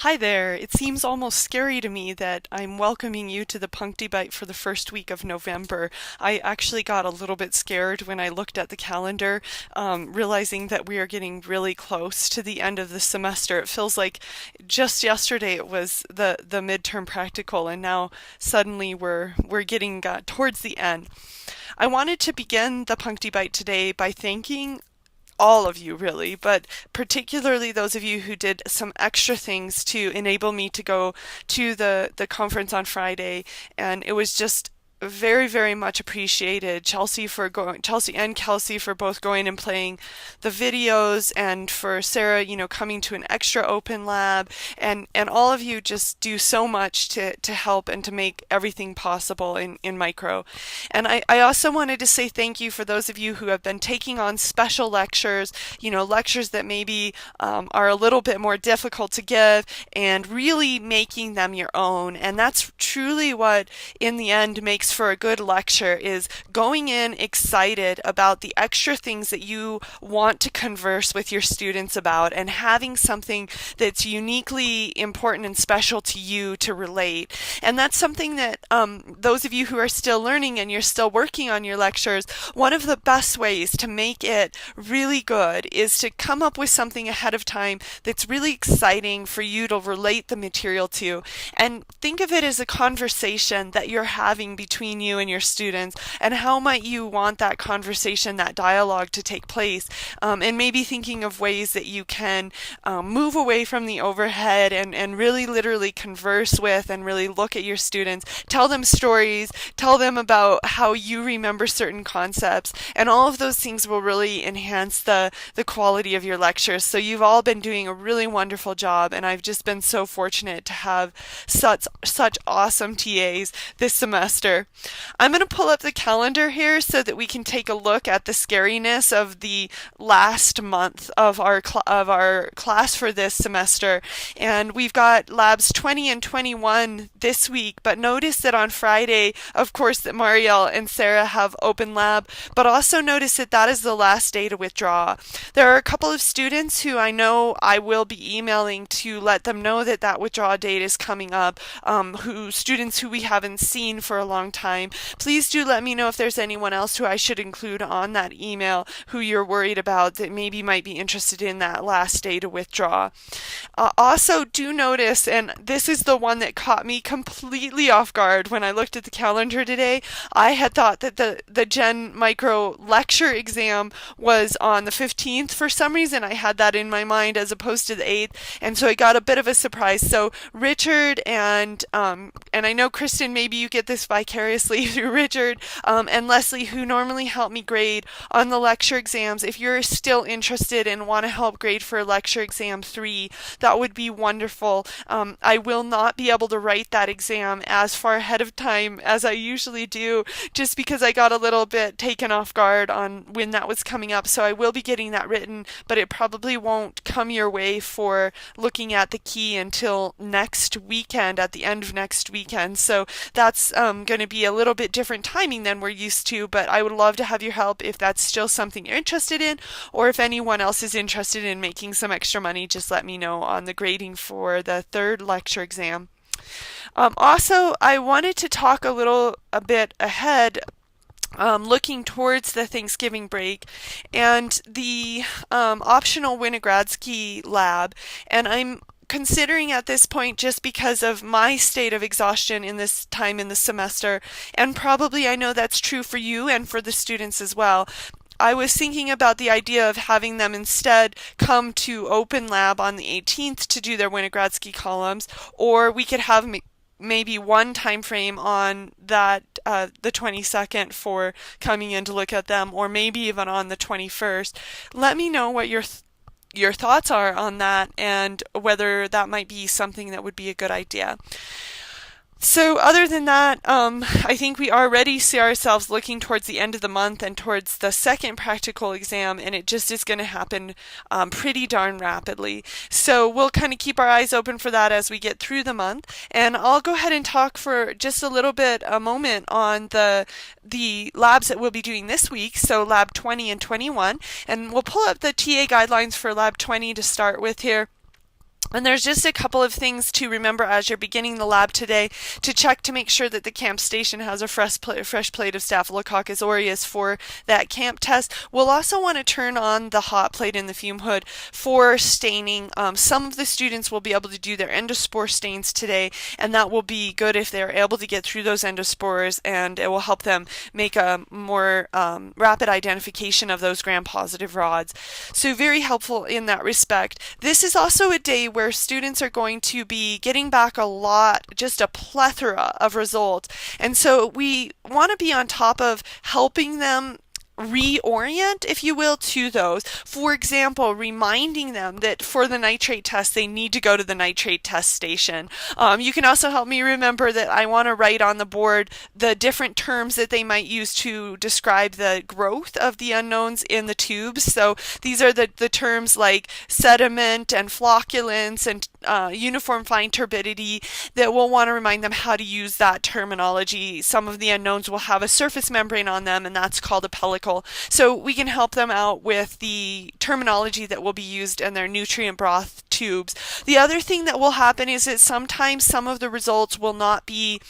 Hi there. It seems almost scary to me that I'm welcoming you to the Puncty Bite for the first week of November. I actually got a little bit scared when I looked at the calendar, realizing that we are getting really close to the end of the semester. It feels like just yesterday it was the midterm practical, and now suddenly we're getting towards the end. I wanted to begin the Puncty Bite today by thanking all of you really, but particularly those of you who did some extra things to enable me to go to the conference on Friday, and it was just very, very much appreciated. Chelsea and Kelsey for both going and playing the videos, and for Sarah, coming to an extra open lab, and all of you just do so much to help and to make everything possible in micro. And I also wanted to say thank you for those of you who have been taking on special lectures, lectures that maybe are a little bit more difficult to give, and really making them your own. And that's truly what, in the end, makes for a good lecture, is going in excited about the extra things that you want to converse with your students about, and having something that's uniquely important and special to you to relate. And that's something that those of you who are still learning and you're still working on your lectures, one of the best ways to make it really good is to come up with something ahead of time that's really exciting for you to relate the material to. And think of it as a conversation that you're having between you and your students, and how might you want that conversation, that dialogue to take place, and maybe thinking of ways that you can move away from the overhead and really literally converse with and really look at your students, tell them stories, tell them about how you remember certain concepts, and all of those things will really enhance the quality of your lectures. So you've all been doing a really wonderful job, and I've just been so fortunate to have such awesome TAs this semester. I'm going to pull up the calendar here so that we can take a look at the scariness of the last month of our class for this semester. And we've got labs 20 and 21 this week, but notice that on Friday, of course, that Marielle and Sarah have open lab, but also notice that that is the last day to withdraw. There are a couple of students who I know I will be emailing to let them know that that withdrawal date is coming up, students who we haven't seen for a long time. Please do let me know if there's anyone else who I should include on that email who you're worried about that maybe might be interested in that last day to withdraw. Also, do notice, and this is the one that caught me completely off guard when I looked at the calendar today. I had thought that the Gen Micro lecture exam was on the 15th. For some reason, I had that in my mind as opposed to the 8th, and so I got a bit of a surprise. So Richard and I know Kristen, maybe you get this vicariously through Richard, and Leslie, who normally help me grade on the lecture exams. If you're still interested and want to help grade for lecture exam 3, that would be wonderful. I will not be able to write that exam as far ahead of time as I usually do, just because I got a little bit taken off guard on when that was coming up. So I will be getting that written, but it probably won't come your way for looking at the key until next weekend, at the end of next weekend. So that's going to be a little bit different timing than we're used to, but I would love to have your help if that's still something you're interested in, or if anyone else is interested in making some extra money, just let me know on the grading for the third lecture exam. Also, I wanted to talk a bit ahead, looking towards the Thanksgiving break and the optional Winogradsky lab. And I'm considering at this point, just because of my state of exhaustion in this time in the semester, and probably I know that's true for you and for the students as well, I was thinking about the idea of having them instead come to Open Lab on the 18th to do their Winogradsky columns, or we could have maybe one time frame on that the 22nd for coming in to look at them, or maybe even on the 21st. Let me know what your thoughts are on that, and whether that might be something that would be a good idea. So other than that, I think we already see ourselves looking towards the end of the month and towards the second practical exam, and it just is going to happen pretty darn rapidly. So we'll kind of keep our eyes open for that as we get through the month. And I'll go ahead and talk for just a moment on the labs that we'll be doing this week, so Lab 20 and 21. And we'll pull up the TA guidelines for Lab 20 to start with here. And there's just a couple of things to remember as you're beginning the lab today to check to make sure that the camp station has a fresh plate of Staphylococcus aureus for that camp test. We'll also want to turn on the hot plate in the fume hood for staining. Some of the students will be able to do their endospore stains today, and that will be good if they're able to get through those endospores, and it will help them make a more rapid identification of those gram-positive rods. So very helpful in that respect. This is also a day where students are going to be getting back a lot, just a plethora of results. And so we want to be on top of helping them reorient, if you will, to those. For example, reminding them that for the nitrate test, they need to go to the nitrate test station. You can also help me remember that I want to write on the board the different terms that they might use to describe the growth of the unknowns in the tubes. So these are the terms like sediment and flocculence and uniform fine turbidity that we'll want to remind them how to use that terminology. Some of the unknowns will have a surface membrane on them, and that's called a pellicle. So we can help them out with the terminology that will be used in their nutrient broth tubes. The other thing that will happen is that sometimes some of the results will not be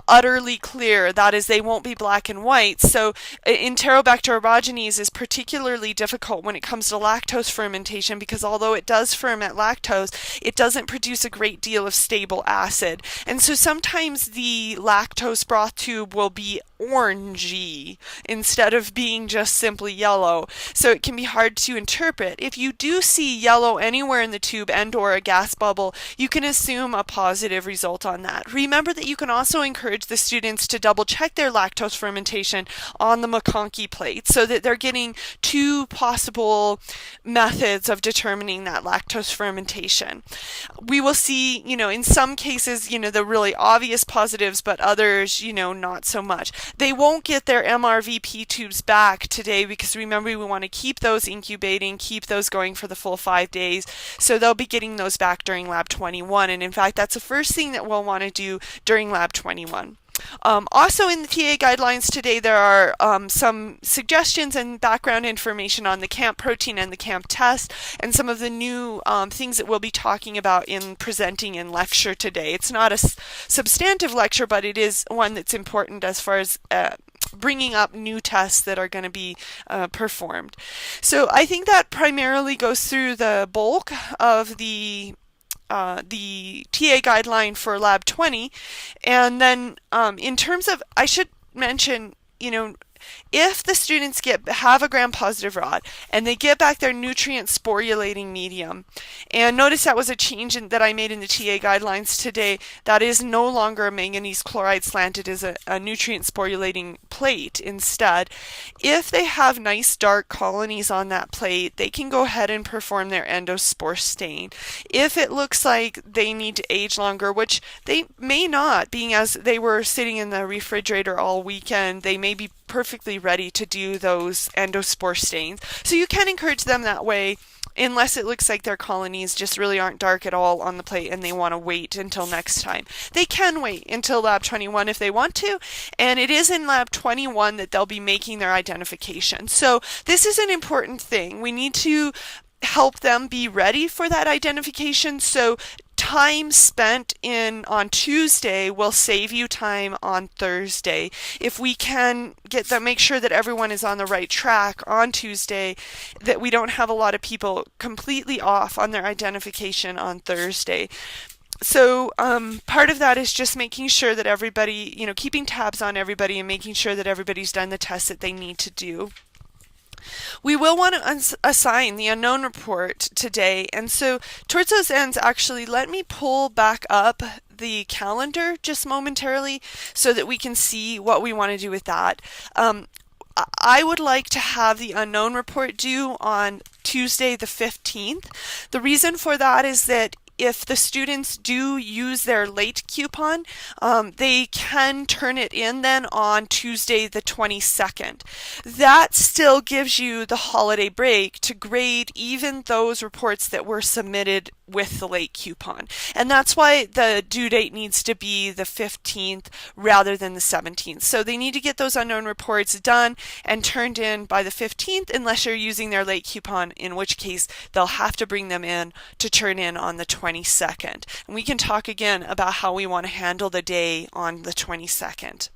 utterly clear. That is, they won't be black and white. So Enterobacter aerogenes is particularly difficult when it comes to lactose fermentation, because although it does ferment lactose, it doesn't produce a great deal of stable acid. And so sometimes the lactose broth tube will be orangey instead of being just simply yellow. So it can be hard to interpret. If you do see yellow anywhere in the tube and or a gas bubble, you can assume a positive result on that. Remember that you can also encourage the students to double check their lactose fermentation on the McConkey plate so that they're getting two possible methods of determining that lactose fermentation. We will see, in some cases, the really obvious positives, but others, not so much. They won't get their MRVP tubes back today because remember, we want to keep those incubating, keep those going for the full 5 days. So they'll be getting those back during Lab 21. And in fact, that's the first thing that we'll want to do during Lab 21. Also in the TA guidelines today, there are some suggestions and background information on the CAMP protein and the CAMP test, and some of the new things that we'll be talking about in presenting in lecture today. It's not a substantive lecture, but it is one that's important as far as bringing up new tests that are going to be performed. So I think that primarily goes through the bulk of the TA guideline for Lab 20. And then in terms of, I should mention, if the students have a gram-positive rod and they get back their nutrient sporulating medium, and notice that was a change that I made in the TA guidelines today, that is no longer a manganese chloride slanted as a nutrient sporulating plate instead. If they have nice dark colonies on that plate, they can go ahead and perform their endospore stain. If it looks like they need to age longer, which they may not, being as they were sitting in the refrigerator all weekend, they may be perfectly ready to do those endospore stains. So you can encourage them that way, unless it looks like their colonies just really aren't dark at all on the plate and they want to wait until next time. They can wait until Lab 21 if they want to, and it is in Lab 21 that they'll be making their identification. So this is an important thing. We need to help them be ready for that identification. So time spent on Tuesday will save you time on Thursday. If we can make sure that everyone is on the right track on Tuesday, that we don't have a lot of people completely off on their identification on Thursday. So part of that is just making sure that everybody, keeping tabs on everybody and making sure that everybody's done the tests that they need to do. We will want to assign the unknown report today, and so towards those ends, actually, let me pull back up the calendar just momentarily so that we can see what we want to do with that. I would like to have the unknown report due on Tuesday the 15th. The reason for that is that if the students do use their late coupon, they can turn it in then on Tuesday the 22nd. That still gives you the holiday break to grade even those reports that were submitted with the late coupon. And that's why the due date needs to be the 15th rather than the 17th. So they need to get those unknown reports done and turned in by the 15th unless you're using their late coupon, in which case they'll have to bring them in to turn in on the 22nd. And we can talk again about how we want to handle the day on the 22nd.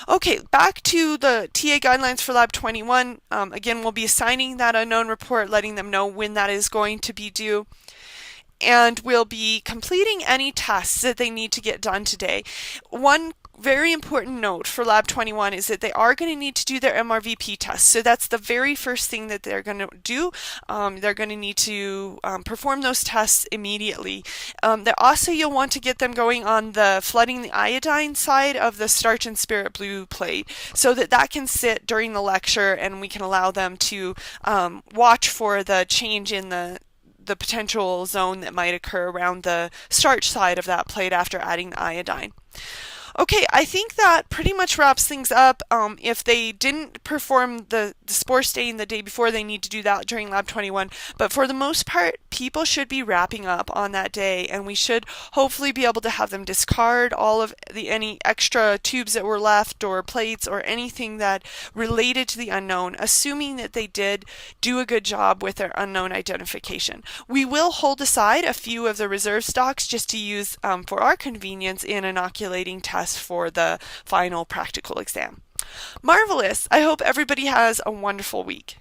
Okay, back to the TA guidelines for Lab 21. Again, we'll be assigning that unknown report, letting them know when that is going to be due. And we'll be completing any tests that they need to get done today. One very important note for Lab 21 is that they are going to need to do their MRVP test. So that's the very first thing that they're going to do. They're going to need to perform those tests immediately. Also, you'll want to get them going on the flooding the iodine side of the Starch and Spirit Blue plate so that that can sit during the lecture and we can allow them to watch for the change in the potential zone that might occur around the starch side of that plate after adding the iodine. Okay, I think that pretty much wraps things up. If they didn't perform the spore stain the day before, they need to do that during Lab 21. But for the most part, people should be wrapping up on that day, and we should hopefully be able to have them discard all of any extra tubes that were left or plates or anything that related to the unknown, assuming that they did do a good job with their unknown identification. We will hold aside a few of the reserve stocks just to use for our convenience in inoculating tests for the final practical exam. Marvelous! I hope everybody has a wonderful week.